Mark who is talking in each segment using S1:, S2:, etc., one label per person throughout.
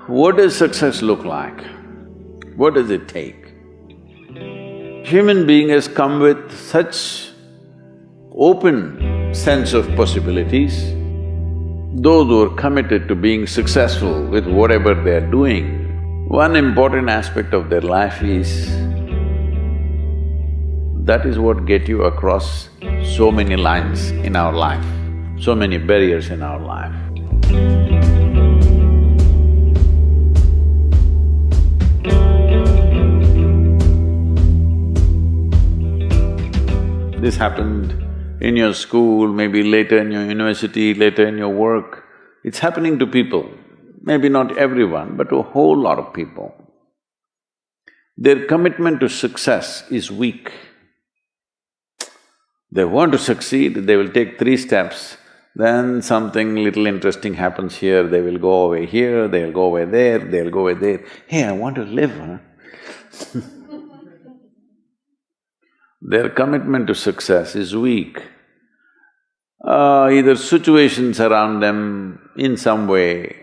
S1: What does success look like? What does it take? Human being has come with such open sense of possibilities. Those who are committed to being successful with whatever they are doing, one important aspect of their life is that is what get you across so many lines in our life, so many barriers in our life. This happened in your school, maybe later in your university, later in your work. It's happening to people, maybe not everyone, but to a whole lot of people. Their commitment to success is weak. They want to succeed, they will take 3 steps, then something little interesting happens here, they will go away here, they'll go away there, they'll go away there. Hey, I want to live, huh? Their commitment to success is weak. Either situations around them in some way,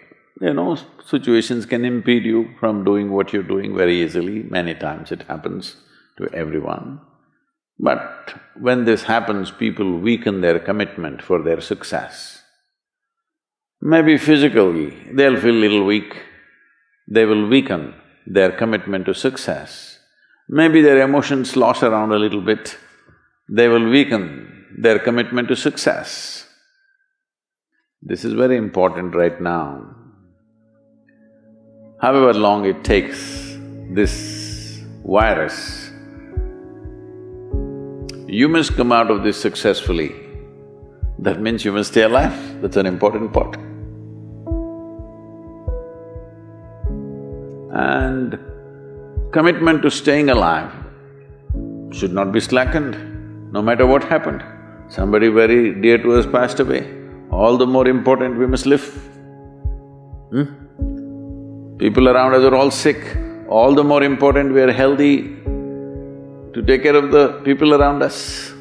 S1: situations can impede you from doing what you're doing very easily. Many times it happens to everyone. But when this happens, people weaken their commitment for their success. Maybe physically, they'll feel little weak, they will weaken their commitment to success. Maybe their emotions slosh around a little bit, they will weaken their commitment to success. This is very important right now. However long it takes, this virus, you must come out of this successfully. That means you must stay alive, that's an important part. And commitment to staying alive should not be slackened, no matter what happened. Somebody very dear to us passed away, all the more important we must live. People around us are all sick, all the more important we are healthy to take care of the people around us.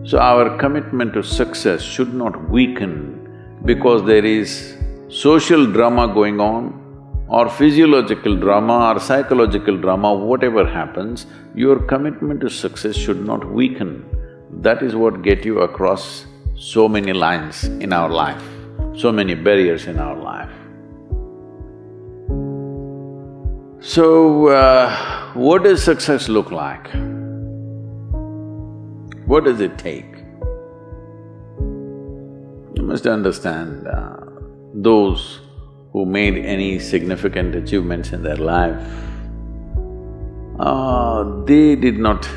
S1: So our commitment to success should not weaken because there is social drama going on, or physiological drama or psychological drama, whatever happens, your commitment to success should not weaken. That is what get you across so many lines in our life, so many barriers in our life. So, what does success look like? What does it take? You must understand, those who made any significant achievements in their life, they did not,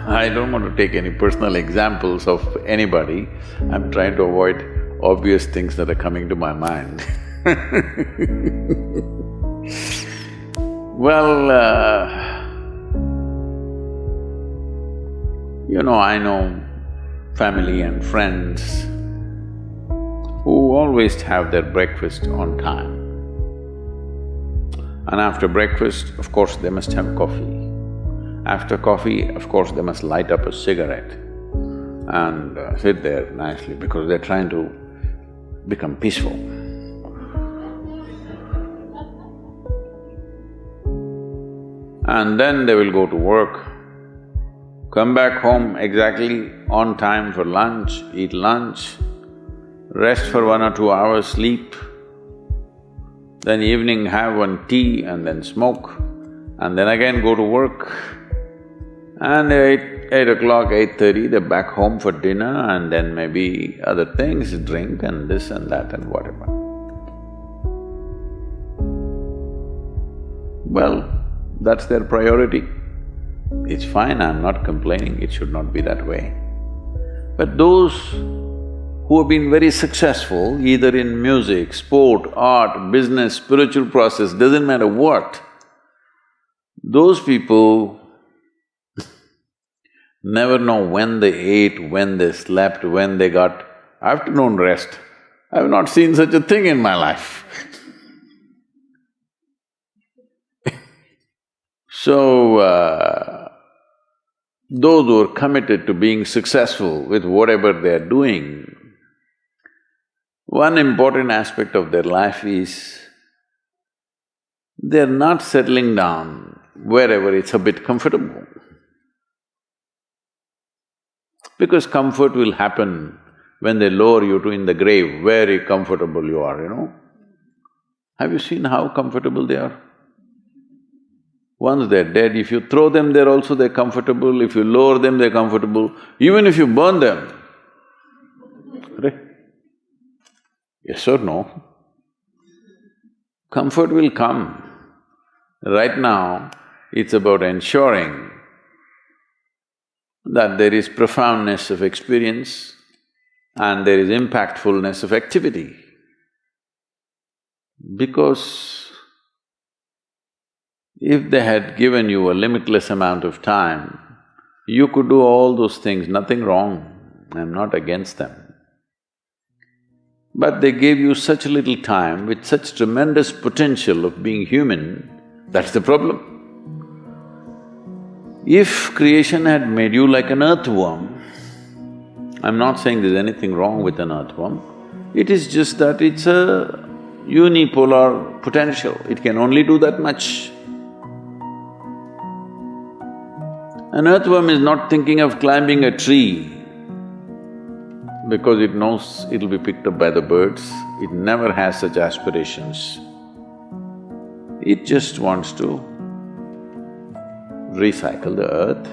S1: I don't want to take any personal examples of anybody, I'm trying to avoid obvious things that are coming to my mind. Well, I know family and friends who always have their breakfast on time. And after breakfast, of course, they must have coffee. After coffee, of course, they must light up a cigarette and sit there nicely because they're trying to become peaceful. And then they will go to work, come back home exactly on time for lunch, eat lunch, rest for 1 or 2 hours, sleep, then evening have one tea and then smoke, and then again go to work. And 8 o'clock, 8:30, they're back home for dinner and then maybe other things, drink and this and that and whatever. Well, that's their priority. It's fine, I'm not complaining, it should not be that way. But those who have been very successful, either in music, sport, art, business, spiritual process, doesn't matter what, those people never know when they ate, when they slept, when they got afternoon rest. I've not seen such a thing in my life. So, those who are committed to being successful with whatever they're doing, One important aspect of their life is they're not settling down wherever it's a bit comfortable. Because comfort will happen when they lower you to in the grave, very comfortable you are, you know. Have you seen how comfortable they are? Once they're dead, if you throw them there also they're comfortable, if you lower them they're comfortable, even if you burn them. Right? Yes or no? Comfort will come. Right now, it's about ensuring that there is profoundness of experience and there is impactfulness of activity. Because if they had given you a limitless amount of time, you could do all those things, nothing wrong, I'm not against them. But they gave you such little time with such tremendous potential of being human, that's the problem. If creation had made you like an earthworm, I'm not saying there's anything wrong with an earthworm, it is just that it's a unipolar potential, it can only do that much. An earthworm is not thinking of climbing a tree because it knows it'll be picked up by the birds, it never has such aspirations. It just wants to recycle the earth.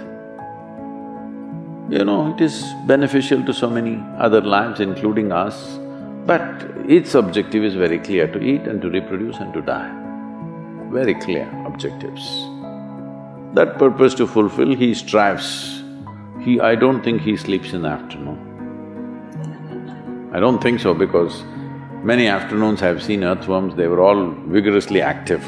S1: You know, it is beneficial to so many other lives, including us, but its objective is very clear, to eat and to reproduce and to die. Very clear objectives. That purpose to fulfill, he strives. I don't think he sleeps in the afternoon. I don't think so, because many afternoons I've seen earthworms, they were all vigorously active.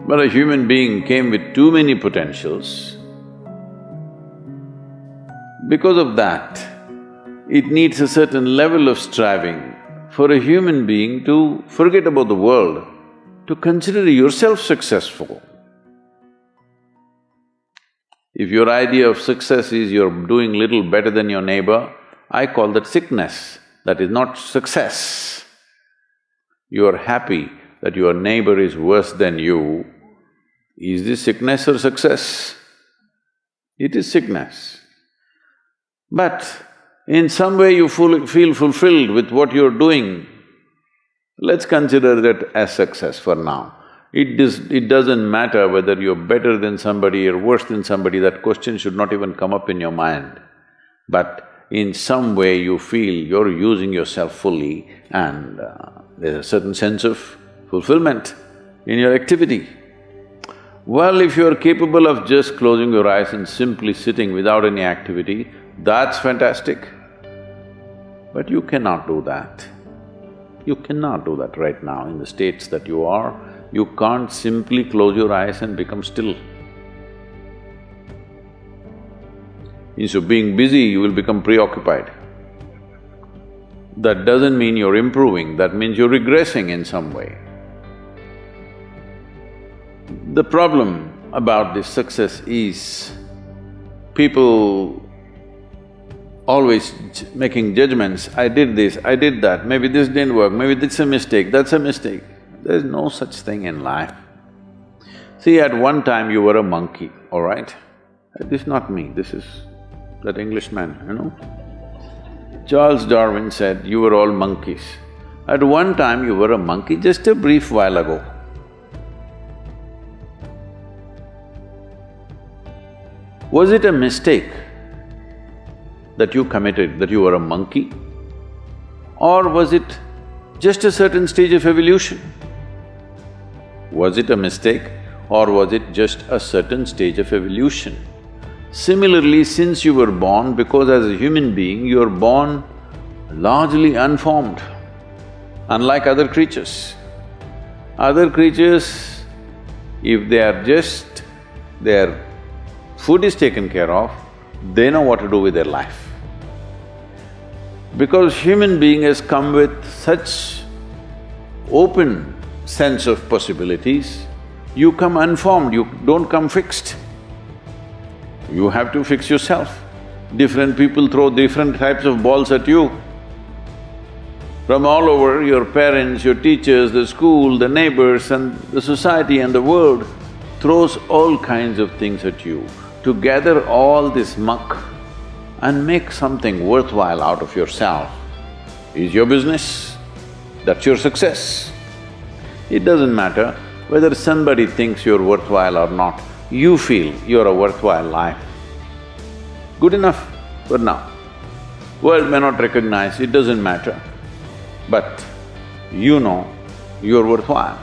S1: But a human being came with too many potentials. Because of that, it needs a certain level of striving for a human being to forget about the world, to consider yourself successful. If your idea of success is you're doing little better than your neighbor, I call that sickness, that is not success. You're happy that your neighbor is worse than you, is this sickness or success? It is sickness. But in some way you feel fulfilled with what you're doing, let's consider that as success for now. It doesn't matter whether you're better than somebody or worse than somebody, that question should not even come up in your mind. But in some way you feel you're using yourself fully and there's a certain sense of fulfillment in your activity. Well, if you're capable of just closing your eyes and simply sitting without any activity, that's fantastic. But you cannot do that. You cannot do that right now in the states that you are. You can't simply close your eyes and become still. Instead of being busy, you will become preoccupied. That doesn't mean you're improving, that means you're regressing in some way. The problem about this success is people always making judgments, I did this, I did that, maybe this didn't work, maybe this is a mistake, that's a mistake. There's no such thing in life. See, at one time you were a monkey, all right? This is not me, this is that Englishman, you know? Charles Darwin said, you were all monkeys. At one time you were a monkey, just a brief while ago. Was it a mistake that you committed, that you were a monkey? Or was it just a certain stage of evolution? Was it a mistake or was it just a certain stage of evolution? Similarly, since you were born, because as a human being, you're born largely unformed, unlike other creatures. Other creatures, if they are just… their food is taken care of, they know what to do with their life. Because human being has come with such open sense of possibilities, you come unformed, you don't come fixed. You have to fix yourself. Different people throw different types of balls at you. From all over, your parents, your teachers, the school, the neighbors and the society and the world throws all kinds of things at you. To gather all this muck and make something worthwhile out of yourself is your business. That's your success. It doesn't matter whether somebody thinks you're worthwhile or not, you feel you're a worthwhile life. Good enough for now. World may not recognize, it doesn't matter, but you know you're worthwhile.